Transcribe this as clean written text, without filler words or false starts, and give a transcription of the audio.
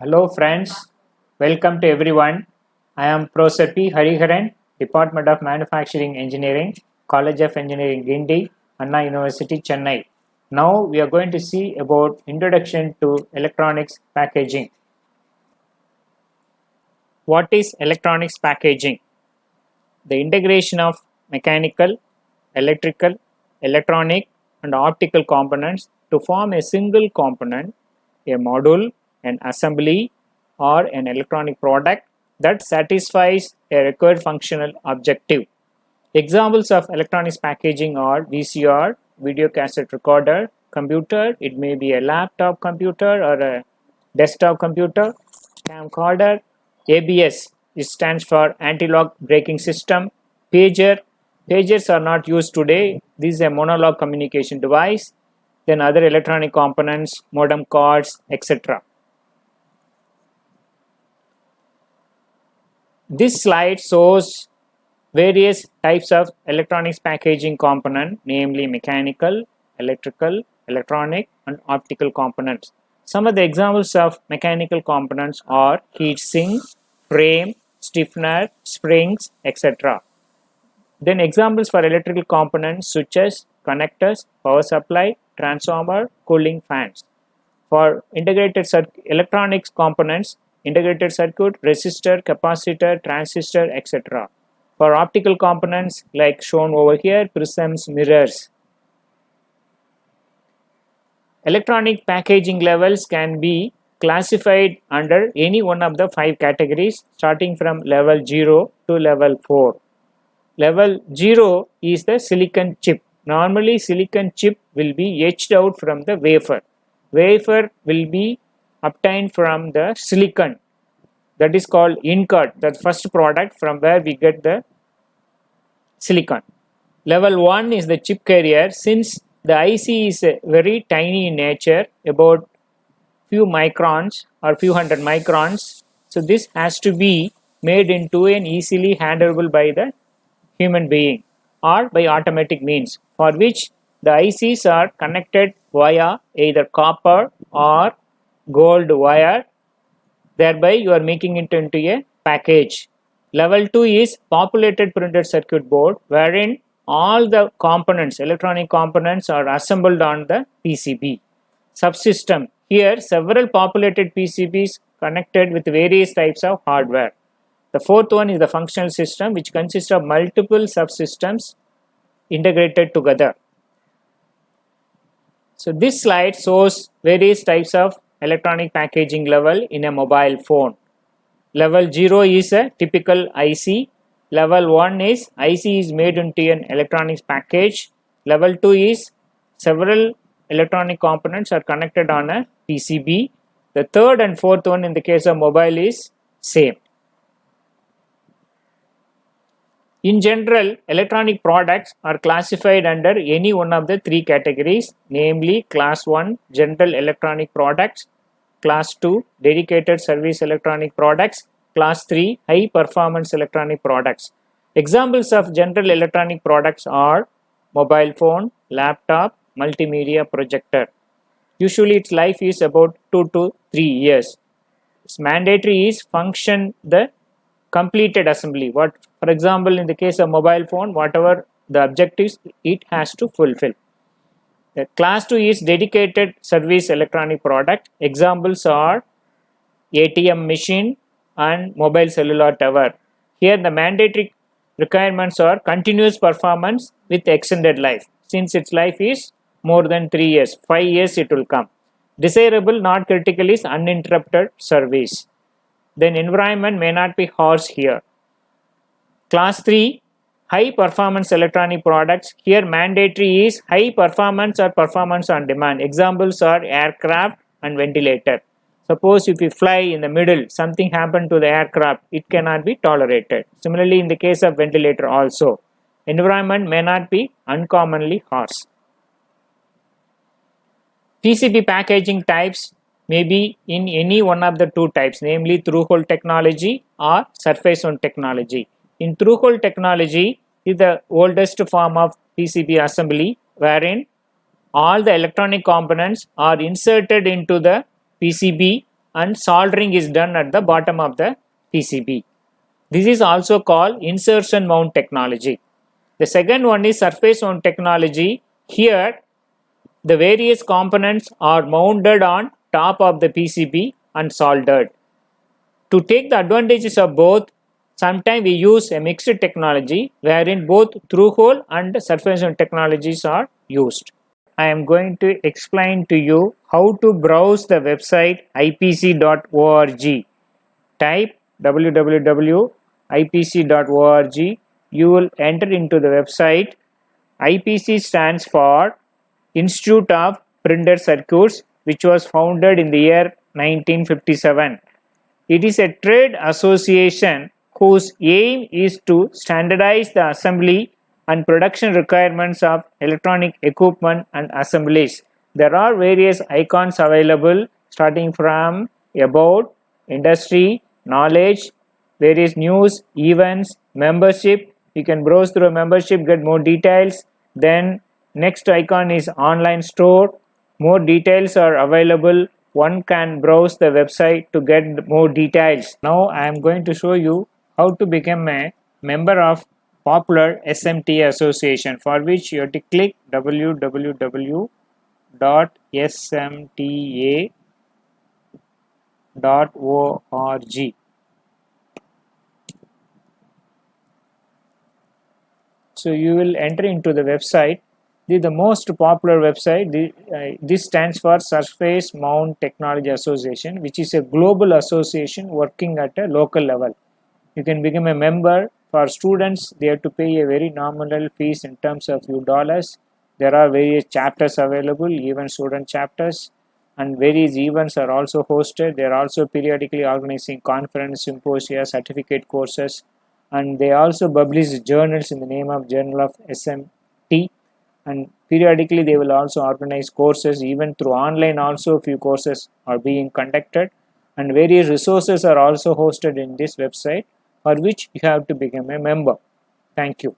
Hello friends, welcome to everyone. I am Professor P. Hariharan, Department of Manufacturing Engineering, College of Engineering Gindi, Anna University, Chennai. Now we are going to see about Introduction to Electronics Packaging. What is electronics packaging? The integration of mechanical, electrical, electronic and optical components to form a single component, a module, an assembly or an electronic product that satisfies a required functional objective. Examples of electronics packaging are VCR, video cassette recorder, computer, it may be a laptop computer or a desktop computer, camcorder, ABS, it stands for anti-lock braking system, pager, pagers are not used today, this is a monologue communication device, then other electronic components, modem cards, etc. This slide shows various types of electronics packaging component, namely mechanical, electrical, electronic and optical components. Some of the examples of mechanical components are heat sink, frame, stiffener, springs, etc. Then examples for electrical components: switches, connectors, power supply, transformer, cooling fans. For integrated electronics components, integrated circuit, resistor, capacitor, transistor, etc. For optical components like shown over here, prisms, mirrors. Electronic packaging levels can be classified under any one of the 5 categories starting from level 0 to level 4. Level 0 is the silicon chip. Normally silicon chip will be etched out from the wafer. Wafer will be obtained from the silicon, that is called ingot, the first product from where we get the silicon. Level 1 is the chip carrier. Since the IC is very tiny in nature, about few microns or few hundred microns, so this has to be made into an easily handleable by the human being or by automatic means, for which the ICs are connected via either copper or gold wire, thereby you are making it into a package. Level 2 is populated printed circuit board, wherein all the components, electronic components are assembled on the PCB. Subsystem, here several populated PCBs connected with various types of hardware. The fourth one is the functional system, which consists of multiple subsystems integrated together. So this slide shows various types of electronic packaging level in a mobile phone. Level 0 is a typical IC. Level 1 is IC is made into an electronics package. Level 2 is several electronic components are connected on a PCB. The third and fourth one in the case of mobile is same. In general, electronic products are classified under any one of the 3 categories, namely Class 1 General Electronic Products, Class 2 Dedicated Service Electronic Products, Class 3 High Performance Electronic Products. Examples of general electronic products are mobile phone, laptop, multimedia projector. Usually its life is about 2 to 3 years. Its mandatory is function the completed assembly. What, for example, in the case of mobile phone, whatever the objectives it has to fulfill. The class 2 is dedicated service electronic product. Examples are ATM machine and mobile cellular tower. Here the mandatory requirements are continuous performance with extended life. Since its life is more than 3 years, 5 years it will come. Desirable, not critical, is uninterrupted service. Then environment may not be harsh here. Class 3 high performance electronic products. Here mandatory is high performance or performance on demand. Examples are aircraft and ventilator. Suppose if you fly in the middle, something happened to the aircraft, it cannot be tolerated. Similarly, in the case of ventilator also, environment may not be uncommonly harsh. PCB packaging types may be in any one of the 2 types, namely through-hole technology or surface-mount technology. In through-hole technology is the oldest form of PCB assembly, wherein all the electronic components are inserted into the PCB and soldering is done at the bottom of the PCB. This is also called insertion mount technology. The second one is surface mount technology. Here, the various components are mounted on top of the PCB and soldered. To take the advantages of both, sometimes we use a mixed technology wherein both through hole and surface mount technologies are used. I am going to explain to you how to browse the website ipc.org. Type www.ipc.org. You will enter into the website. IPC stands for Institute of Printed Circuits, which was founded in the year 1957. It is a trade association whose aim is to standardize the assembly and production requirements of electronic equipment and assemblies. There are various icons available starting from about, industry, knowledge, various news, events, membership. You can browse through a membership, get more details. Then next icon is online store. More details are available. One can browse the website to get more details. Now I am going to show you how to become a member of popular SMT association, for which you have to click www.smta.org. So you will enter into the website. This is the most popular website. This stands for Surface Mount Technology Association, which is a global association working at a local level. You can become a member. For students, they have to pay a very nominal fees in terms of few dollars. There are various chapters available, even student chapters, and various events are also hosted. They are also periodically organizing conference, symposia, certificate courses, and they also publish journals in the name of Journal of SMT. And periodically they will also organize courses, even through online also few courses are being conducted, and various resources are also hosted in this website, for which you have to become a member. Thank you.